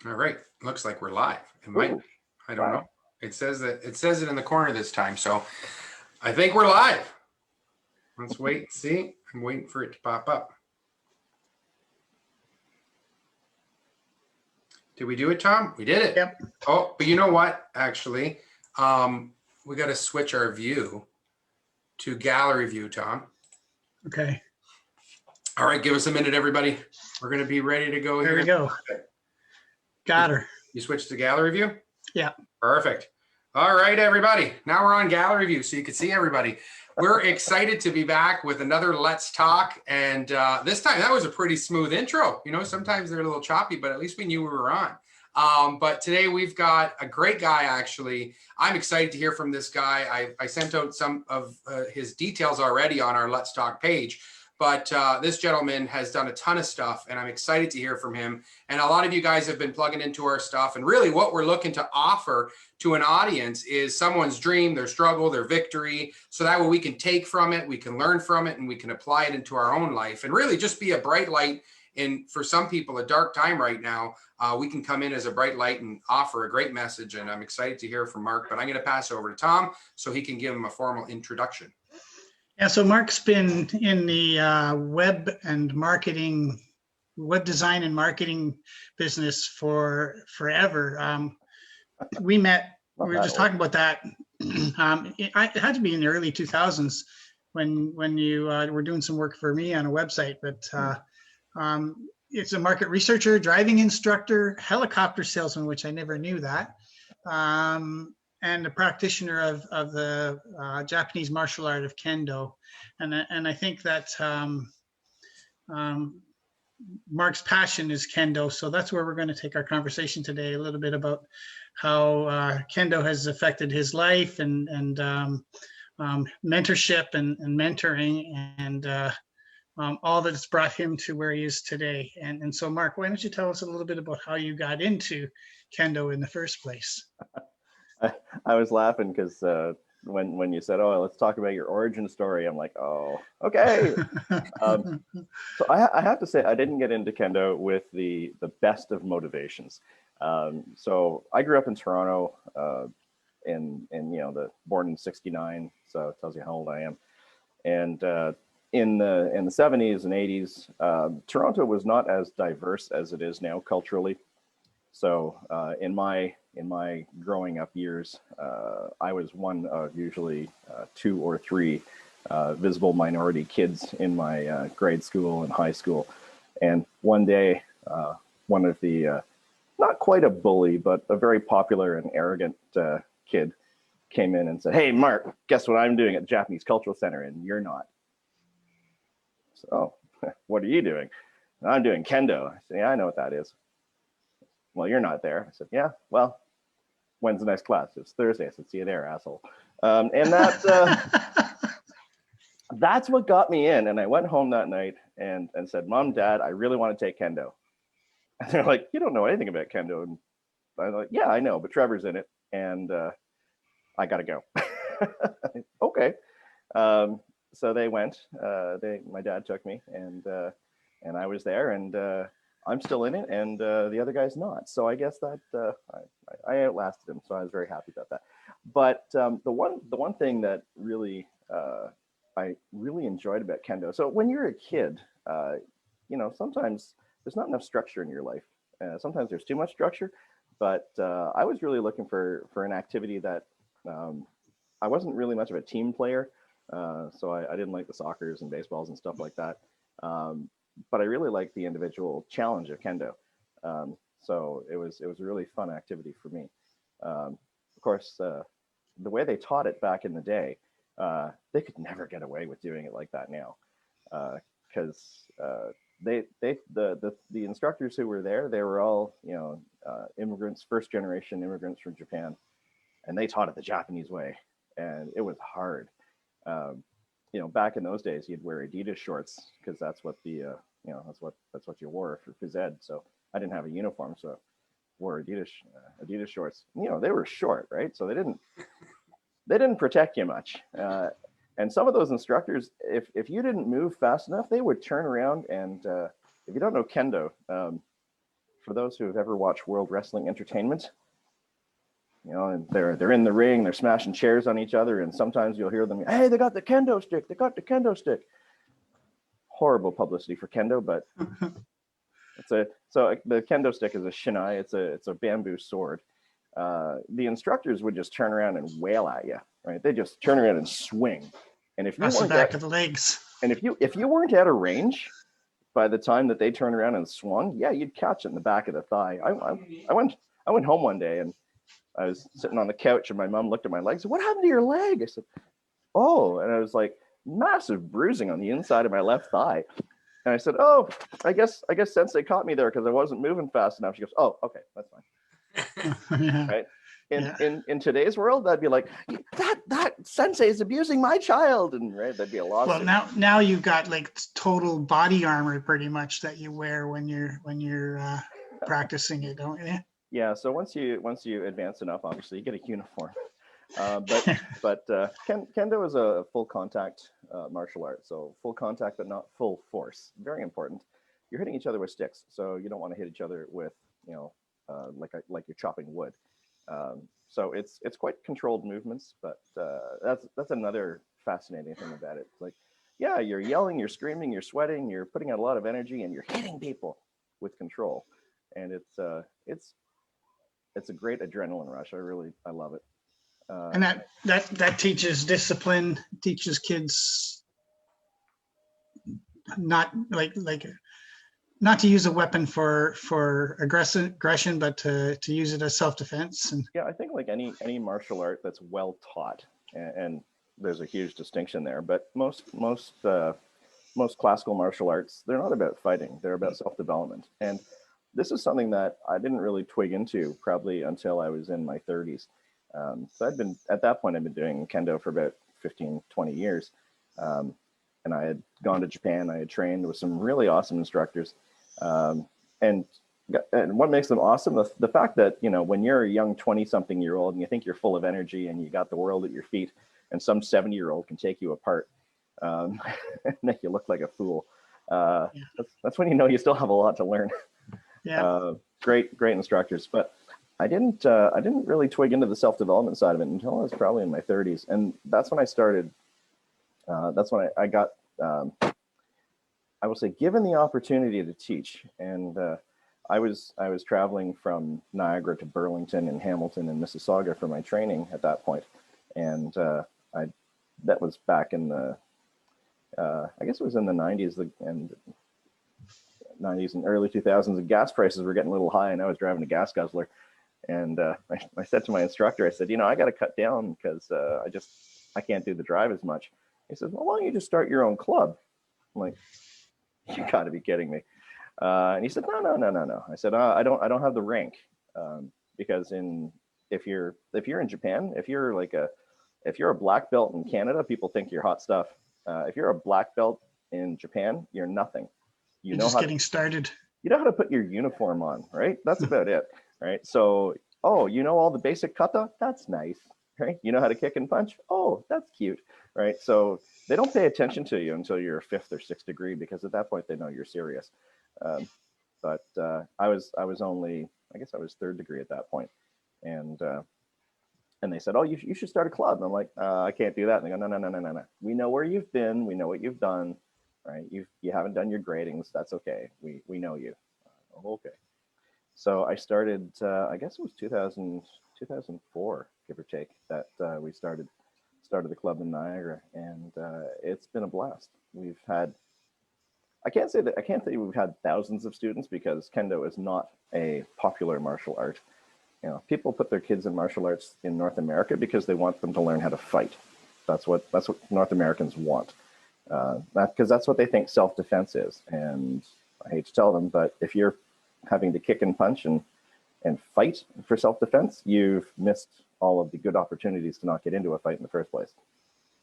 All right. Looks like we're live. It might be. I don't know. Wow. It says it in the corner this time. So I think we're live. Let's wait and see. I'm waiting for it to pop up. Did we do it, Tom? We did it. Yep. Oh, but you know what? Actually, we got to switch our view to gallery view, Tom. Okay. All right. Give us a minute, everybody. We're going to be ready to go There here. we go. Got her. You switched to gallery view? Yeah. Perfect. All right, everybody. Now we're on gallery view so you can see everybody. We're excited to be back with another Let's Talk. And this time that was a pretty smooth intro. You know, sometimes they're a little choppy, but at least we knew we were on. But today we've got a great guy, actually. I'm excited to hear from this guy. I sent out some of his details already on our Let's Talk page. But this gentleman has done a ton of stuff, and I'm excited to hear from him. And a lot of you guys have been plugging into our stuff. And really what we're looking to offer to an audience is someone's dream, their struggle, their victory. So that way we can take from it, we can learn from it, and we can apply it into our own life. And really just be a bright light in, for some people, a dark time right now. We can come in as a bright light and offer a great message. And I'm excited to hear from Mark. But I'm going to pass over to Tom so he can give him a formal introduction. Yeah, so Mark's been in the web design and marketing business for forever. We met, we were just talking about that. It had to be in the early 2000s when you were doing some work for me on a website, but it's a market researcher, driving instructor, helicopter salesman, which I never knew that. And a practitioner of the Japanese martial art of Kendo. And I think that Mark's passion is Kendo. So that's where we're going to take our conversation today, a little bit about how Kendo has affected his life and mentorship and mentoring and all that it's brought him to where he is today. And so Mark, why don't you tell us a little bit about how you got into Kendo in the first place? I was laughing because when you said, "Oh, let's talk about your origin story," I'm like, "Oh, okay." So I have to say, I didn't get into Kendo with the best of motivations. So I grew up in Toronto, in born in '69, so it tells you how old I am. And in the 70s and 80s, Toronto was not as diverse as it is now culturally. So in my growing up years, I was one of usually 2 or 3 visible minority kids in my grade school and high school. And one day, one of the, not quite a bully, but a very popular and arrogant kid came in and said, "Hey, Mark, guess what I'm doing at the Japanese Cultural Center and you're not." So, "Oh, what are you doing?" "I'm doing Kendo." I said, "Yeah, I know what that is." "Well, you're not there." I said, "Yeah, well, when's the next class?" "It's Thursday." I said, "See you there, asshole." And that's what got me in. And I went home that night and said, "Mom, Dad, I really want to take Kendo." And they're like, "You don't know anything about Kendo." And I'm like, "Yeah, I know, but Trevor's in it and I got to go." Okay. So they went, my dad took me and I was there and I'm still in it, and the other guy's not. So I guess that I outlasted him. So I was very happy about that. But the one thing that really I really enjoyed about Kendo. So when you're a kid, sometimes there's not enough structure in your life. Sometimes there's too much structure. But I was really looking for an activity that I wasn't really much of a team player. So I didn't like the soccers and baseballs and stuff like that. But I really liked the individual challenge of Kendo. So it was a really fun activity for me. Of course, the way they taught it back in the day, they could never get away with doing it like that now, because the instructors who were there, they were all immigrants, first generation immigrants from Japan, and they taught it the Japanese way, and it was hard. Back in those days, you'd wear Adidas shorts because that's what that's what you wore for phys ed. So I didn't have a uniform, so I wore Adidas shorts. They were short, right? So they didn't protect you much. And some of those instructors, if you didn't move fast enough, they would turn around and if you don't know Kendo, for those who have ever watched World Wrestling Entertainment, you know, and they're in the ring, they're smashing chairs on each other, and sometimes you'll hear them, "Hey, they got the kendo stick! They got the kendo stick!" Horrible publicity for kendo, but the kendo stick is a shinai. It's a bamboo sword. The instructors would just turn around and wail at you, right? They just turn around and swing, and if you Across the weren't back of the legs. and if you weren't at a range by the time that they turned around and swung, yeah, you'd catch it in the back of the thigh. I went home one day and I was sitting on the couch and my mom looked at my legs. "What happened to your leg?" I said, "Oh," and I was like, massive bruising on the inside of my left thigh. And I said, "Oh, I guess Sensei caught me there because I wasn't moving fast enough." She goes, "Oh, okay, that's fine." Yeah. Right? Yeah. In today's world, that'd be like, that Sensei is abusing my child, and right, that'd be a lawsuit. Well, now you've got like total body armor pretty much that you wear when you're practicing it, don't you? Yeah. So once you advance enough, obviously you get a uniform. But kendo is a full contact martial art. So full contact, but not full force. Very important. You're hitting each other with sticks, so you don't want to hit each other with, you know, like you're chopping wood. So it's quite controlled movements, but that's another fascinating thing about it. It's like, yeah, you're yelling, you're screaming, you're sweating, you're putting out a lot of energy, and you're hitting people with control, and it's a great adrenaline rush. I love it. And that teaches discipline, teaches kids not not to use a weapon for aggression, but to use it as self-defense. And Yeah, I think like any martial art that's well taught, and there's a huge distinction there. But most classical martial arts, they're not about fighting; they're about self-development. And this is something that I didn't really twig into probably until I was in my 30s. So at that point, I'd been doing kendo for about 15, 20 years. And I had gone to Japan. I had trained with some really awesome instructors. And what makes them awesome, the fact that, you know, when you're a young 20-something-year-old and you think you're full of energy and you got the world at your feet, and some 70-year-old can take you apart and make you look like a fool. That's when you know you still have a lot to learn. yeah, Great instructors. But I didn't really twig into the self-development side of it until I was probably in my 30s. And that's when I started. That's when I got, I will say, given the opportunity to teach. And I was traveling from Niagara to Burlington and Hamilton and Mississauga for my training at that point. And that was back in the, I guess it was in the 90s and early 2000s. The gas prices were getting a little high, and I was driving a gas guzzler. And I said to my instructor, I said, you know, I got to cut down because I can't do the drive as much. He says, well, why don't you just start your own club? I'm like, you got to be kidding me. And he said, no. I said, I don't have the rank because if you're in Japan, if you're a black belt in Canada, people think you're hot stuff. If you're a black belt in Japan, you're nothing. you're just getting started. You know how to put your uniform on, right? That's about it, right? So, oh, you know all the basic kata? That's nice, right? You know how to kick and punch? Oh, that's cute, right? So they don't pay attention to you until you're 5th or 6th degree, because at that point they know you're serious. But I was only, I guess I was 3rd degree at that point, and they said, oh, you should start a club. And I'm like, I can't do that. And they go, no. We know where you've been. We know what you've done, right? You haven't done your gradings. That's okay. We know you. Okay. So I started, I guess it was 2004, give or take, that we started the club in Niagara, and it's been a blast. We've had, I can't say we've had thousands of students, because kendo is not a popular martial art. You know, people put their kids in martial arts in North America because they want them to learn how to fight. That's what North Americans want. Because that's what they think self-defense is. And I hate to tell them, but if you're having to kick and punch and fight for self-defense, you've missed all of the good opportunities to not get into a fight in the first place.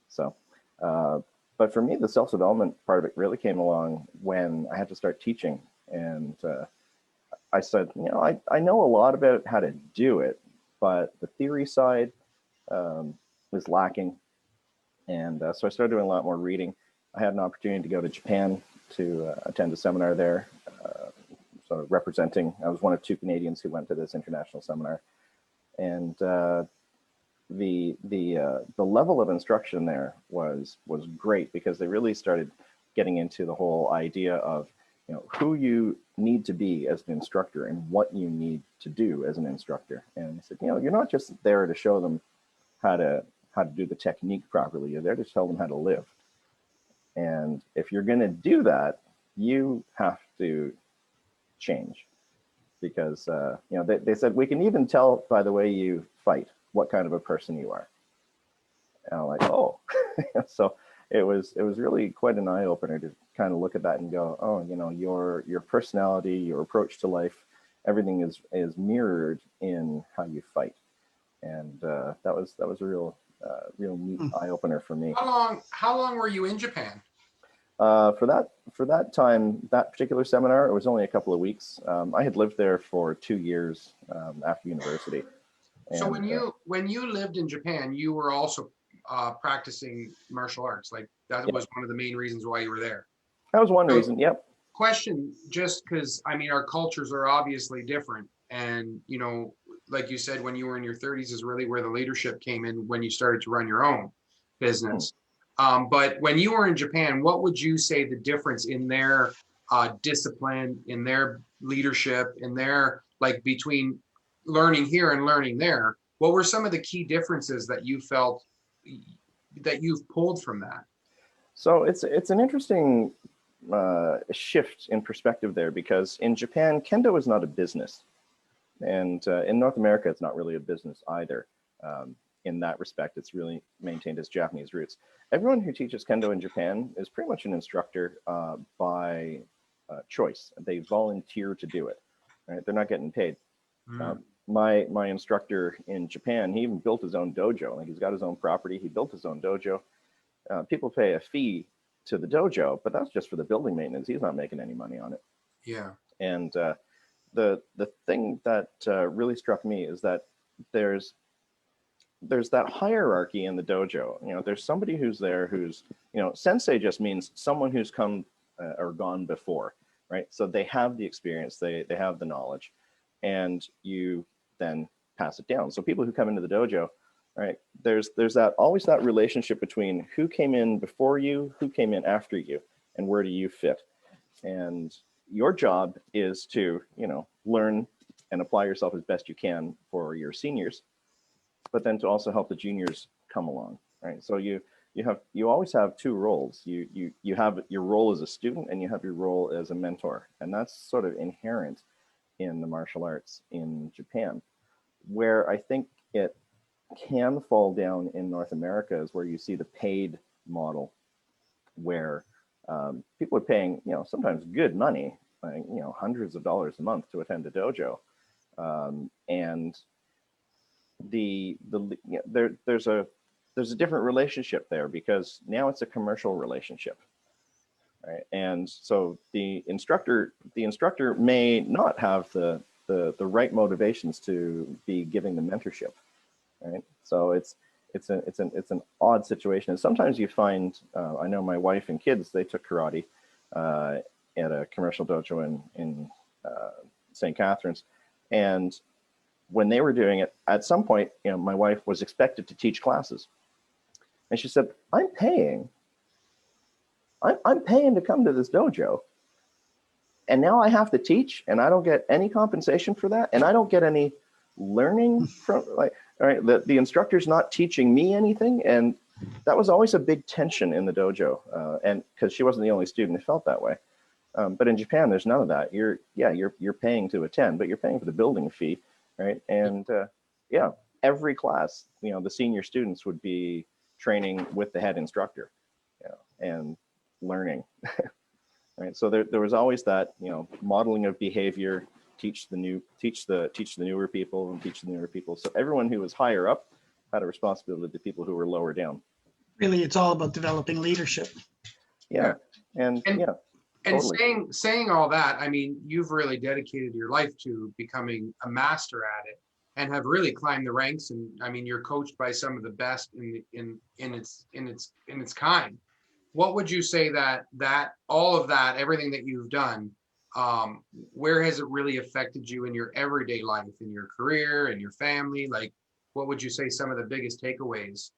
So, but for me, the self-development part of it really came along when I had to start teaching. And I said, you know, I know a lot about how to do it, but the theory side was lacking. And so I started doing a lot more reading. I had an opportunity to go to Japan to attend a seminar there, sort of representing. I was one of 2 Canadians who went to this international seminar, and the level of instruction there was great, because they really started getting into the whole idea of, you know, who you need to be as an instructor and what you need to do as an instructor. And I said, you know, you're not just there to show them how to do the technique properly. You're there to tell them how to live. And if you're going to do that, you have to change, because you know, they said we can even tell by the way you fight what kind of a person you are. And I'm like, oh. So it was really quite an eye opener to kind of look at that and go, oh, you know, your personality, your approach to life, everything is mirrored in how you fight. And that was a real neat eye opener for me. How long were you in Japan? For that time, that particular seminar, it was only a couple of weeks. I had lived there for 2 years after university. And, so when you lived in Japan, you were also practicing martial arts. Like that yeah. was one of the main reasons why you were there. That was one reason. Yep. Question, just because I mean our cultures are obviously different, and you know, like you said, when you were in your 30s is really where the leadership came in, when you started to run your own business. But when you were in Japan, what would you say the difference in their discipline, in their leadership, in their, like, between learning here and learning there? What were some of the key differences that you felt that you've pulled from that? So it's an interesting shift in perspective there, because in Japan, kendo is not a business, and in North America, it's not really a business either. In that respect, it's really maintained as Japanese roots. Everyone who teaches kendo in Japan is pretty much an instructor by choice. They volunteer to do it. Right? They're not getting paid. My instructor in Japan, he even built his own dojo. Like, he's got his own property. He built his own dojo. People pay a fee to the dojo, but that's just for the building maintenance. He's not making any money on it. Yeah. And the thing that really struck me is that there's that hierarchy in the dojo. You know, there's somebody who's there who's, you know, sensei just means someone who's come or gone before, right? So they have the experience, they have the knowledge, and you then pass it down. So people who come into the dojo, right, there's always that relationship between who came in before you, who came in after you, and where do you fit. And your job is to, you know, learn and apply yourself as best you can for your seniors, but then to also help the juniors come along, right? So you always have 2 roles. You have your role as a student, and you have your role as a mentor, and that's sort of inherent in the martial arts in Japan. Where I think it can fall down in North America is where you see the paid model, where people are paying, you know, sometimes good money, like, you know, hundreds of dollars a month to attend a dojo, and there's a different relationship there, because now it's a commercial relationship, right? And so the instructor may not have the right motivations to be giving the mentorship, right? So it's an odd situation. And sometimes you find, I know my wife and kids, they took karate at a commercial dojo in St. Catharines, and when they were doing it, at some point, you know, my wife was expected to teach classes, and she said, I'm paying to come to this dojo, and now I have to teach, and I don't get any compensation for that, and I don't get any learning from, like, all right, the instructor's not teaching me anything. And that was always a big tension in the dojo, and because she wasn't the only student who felt that way. But in Japan, there's none of that. You're paying to attend, but you're paying for the building fee, right? And yeah, every class, you know, the senior students would be training with the head instructor, you know, and learning, right? So there was always that, you know, modeling of behavior, teach the newer people, and teach the newer people. So everyone who was higher up had a responsibility to people who were lower down. Really, it's all about developing leadership. Yeah, and yeah. And Totally. saying all that, I mean, you've really dedicated your life to becoming a master at it, and have really climbed the ranks. And I mean, you're coached by some of the best in its kind. What would you say that all of that, everything that you've done, where has it really affected you in your everyday life, in your career, in your family? Like, what would you say some of the biggest takeaways?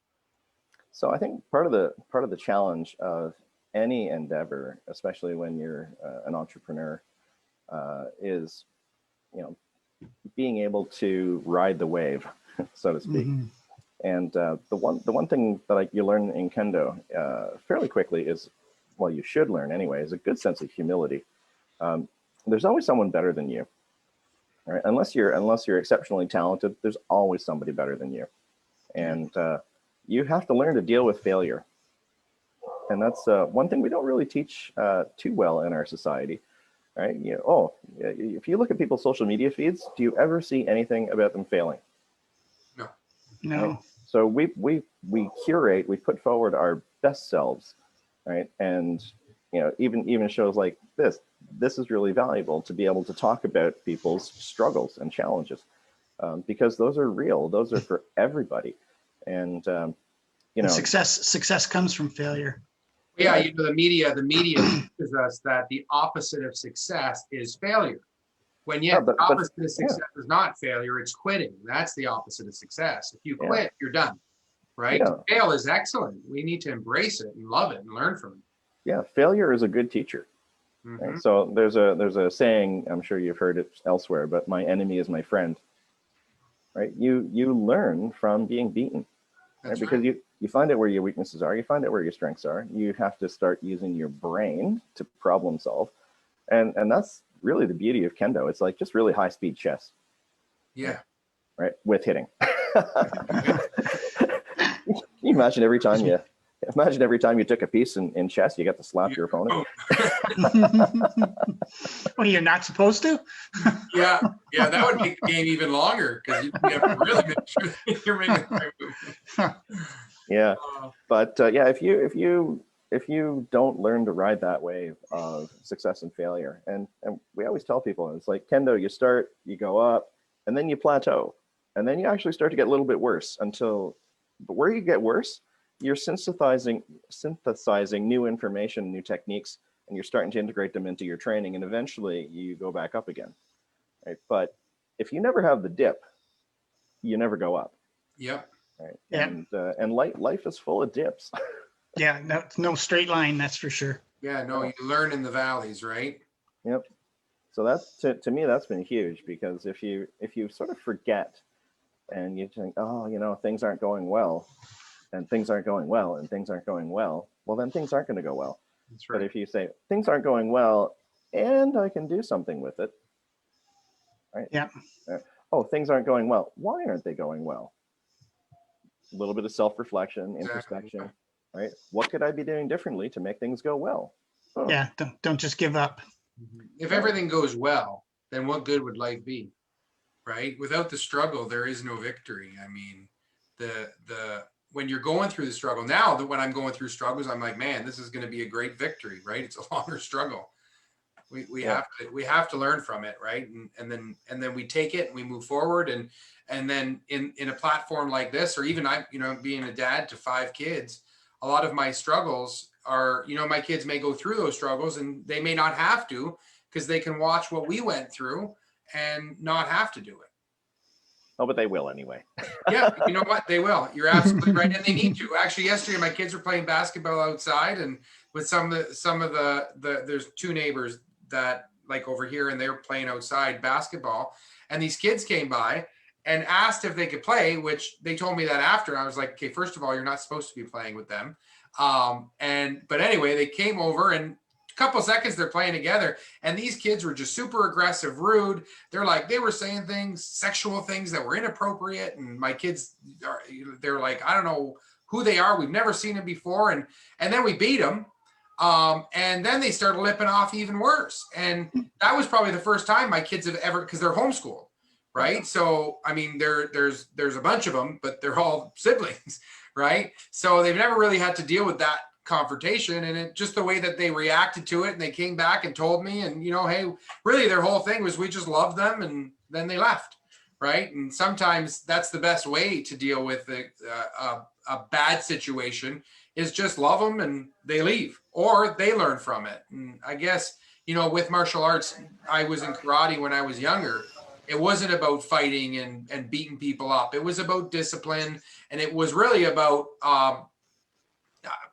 So I think part of the challenge of any endeavor, especially when you're an entrepreneur, is, you know, being able to ride the wave, so to speak. Mhm. And the one thing that you learn in kendo fairly quickly is, well, you should learn anyway, is a good sense of humility. There's always someone better than you, right? Unless you're exceptionally talented, there's always somebody better than you, and you have to learn to deal with failure. And that's one thing we don't really teach too well in our society, right? If you look at people's social media feeds, do you ever see anything about them failing? No. No. Right? So we curate, we put forward our best selves, right? And even shows like this is really valuable to be able to talk about people's struggles and challenges, because those are real, those are for everybody. And And success comes from failure. Yeah, the media teaches us that the opposite of success is failure. When yet the opposite of success is not failure, it's quitting. That's the opposite of success. If you quit, you're done, right? Yeah. Fail is excellent. We need to embrace it and love it and learn from it. Yeah, failure is a good teacher. Right? So there's a saying, I'm sure you've heard it elsewhere, but my enemy is my friend. Right? You learn from being beaten. Right? Because you find out where your weaknesses are, you find out where your strengths are. You have to start using your brain to problem solve. And that's really the beauty of kendo. It's like just really high speed chess. Yeah. Right? With hitting. Can you imagine every time you took a piece in chess, you got to slap your opponent? Well, you're not supposed to? Yeah, that would make the game even longer, because you have to really make sure that you're making the right move. Yeah, but if you don't learn to ride that wave of success and failure, and we always tell people, it's like kendo, you start, you go up, and then you plateau, and then you actually start to get a little bit worse but where you get worse, you're synthesizing new information, new techniques, and you're starting to integrate them into your training, and eventually you go back up again, right? But if you never have the dip, you never go up. Yep. Right. Yeah. And life is full of dips. Yeah, no straight line, that's for sure. Yeah, no, you learn in the valleys, right? Yep. So that's to me, that's been huge, because if you sort of forget and you think, oh, things aren't going well, and things aren't going well, and things aren't going well, well, then things aren't going to go well. That's right. But if you say things aren't going well and I can do something with it, right? Yeah. Oh, things aren't going well. Why aren't they going well? A little bit of self-reflection, introspection, Exactly. right? What could I be doing differently to make things go well? Oh. Yeah, don't just give up. If everything goes well, then what good would life be, right? Without the struggle, there is no victory. I mean, when you're going through the struggle, now that when I'm going through struggles, I'm like, man, this is going to be a great victory, right? It's a longer struggle. We have to learn from it, right? And then we take it and we move forward, and then in a platform like this, or even being a dad to 5 kids, a lot of my struggles are, my kids may go through those struggles and they may not have to, because they can watch what we went through and not have to do it. Oh, but they will anyway. Yeah, you know what? They will. You're absolutely right, and they need to. Actually, yesterday my kids were playing basketball outside, and with some of the there's 2 neighbors that like over here, and they're playing outside basketball, and these kids came by and asked if they could play, which they told me that after. I was like, okay, first of all, you're not supposed to be playing with them. But anyway, they came over, and couple seconds they're playing together, and these kids were just super aggressive, rude. They were saying things, sexual things that were inappropriate, and my kids they're like, I don't know who they are, we've never seen them before, and then we beat them, and then they started lipping off even worse, and that was probably the first time my kids have ever, because they're homeschooled, right? So I mean, there's a bunch of them, but they're all siblings, right? So they've never really had to deal with that confrontation, and it just the way that they reacted to it, and they came back and told me, and hey, really their whole thing was, we just loved them, and then they left, right? And sometimes that's the best way to deal with a bad situation, is just love them and they leave, or they learn from it. And I guess you know, with martial arts, I was in karate when I was younger. It wasn't about fighting and beating people up. It was about discipline, and it was really about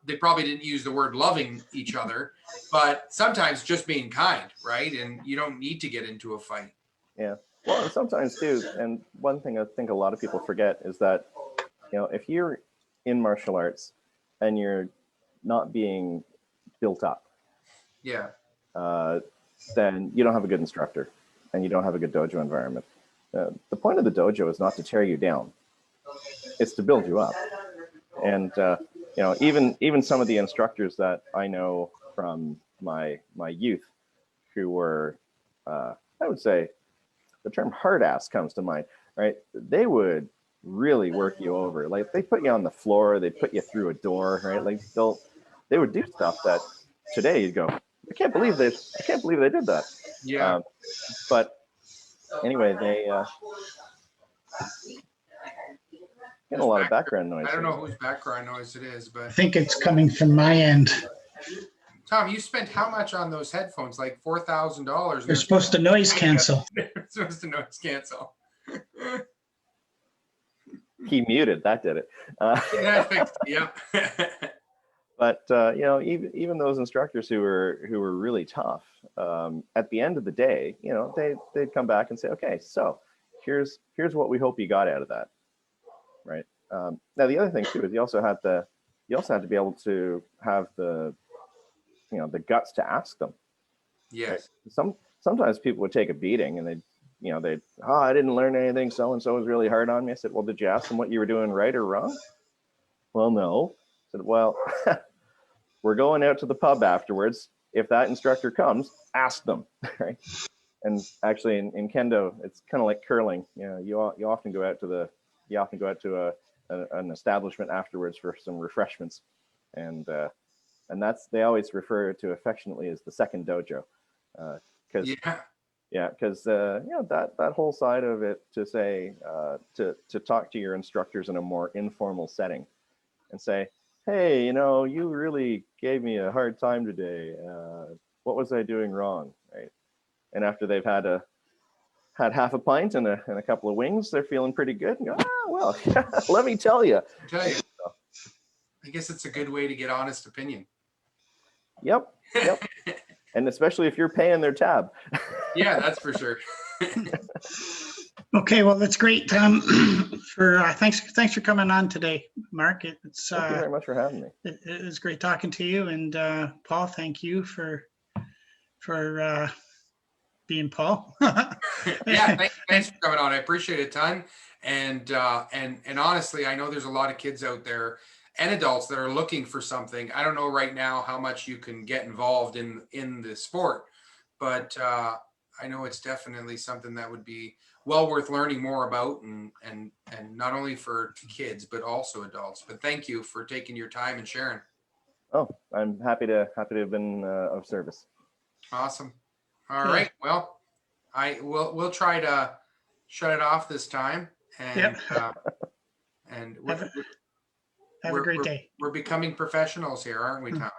they probably didn't use the word loving each other, but sometimes just being kind, right? And you don't need to get into a fight. Yeah. Well, and sometimes too, and one thing I think a lot of people forget is that, you know, if you're in martial arts and you're not being built up, Yeah. then you don't have a good instructor and you don't have a good dojo environment. The point of the dojo is not to tear you down; it's to build you up. And you know, even some of the instructors that I know from my youth, who were, I would say, the term hard ass comes to mind, right? They would really work you over. Like they put you on the floor, they put you through a door, right? Like they would do stuff that today you'd go, I can't believe they did that. Yeah. But anyway, they get a lot of background noise. I don't know whose background noise it is, I but think it's coming from my end. Tom, you spent how much on those headphones? Like $4,000. They're supposed to noise cancel. They're supposed to noise cancel. He muted, that did it. Yeah. But you know, even those instructors who were really tough, at the end of the day, you know, they'd come back and say, okay, so here's what we hope you got out of that, right? Now the other thing too is you also have to be able to have the, you know, the guts to ask them. Yes. Right? Sometimes people would take a beating and I didn't learn anything. So and so was really hard on me. I said, well, did you ask them what you were doing right or wrong? Well, no. I said, well, we're going out to the pub afterwards. If that instructor comes, ask them, right? And actually, in kendo, it's kind of like curling. You know, you often go out to an establishment afterwards for some refreshments, and that's, they always refer to affectionately as the second dojo, because you know, that whole side of it, to say to talk to your instructors in a more informal setting and say, hey, you know, you really gave me a hard time today. What was I doing wrong, right? And after they've had half a pint and a couple of wings, they're feeling pretty good. And go, well, let me tell you. I guess it's a good way to get honest opinion. Yep. And especially if you're paying their tab. Yeah, that's for sure. Okay, well, that's great. Thanks for coming on today, Mark. Thank you very much for having me. It was great talking to you, and Paul, thank you for being Paul. Yeah, thanks for coming on. I appreciate it a ton. And honestly, I know there's a lot of kids out there and adults that are looking for something. I don't know right now how much you can get involved in the sport, but I know it's definitely something that would be well worth learning more about, and not only for kids but also adults. But thank you for taking your time and sharing. Oh, I'm happy to have been of service. Awesome. All right. Well, we'll try to shut it off this time, and and have a great day. We're becoming professionals here, aren't we, Tom?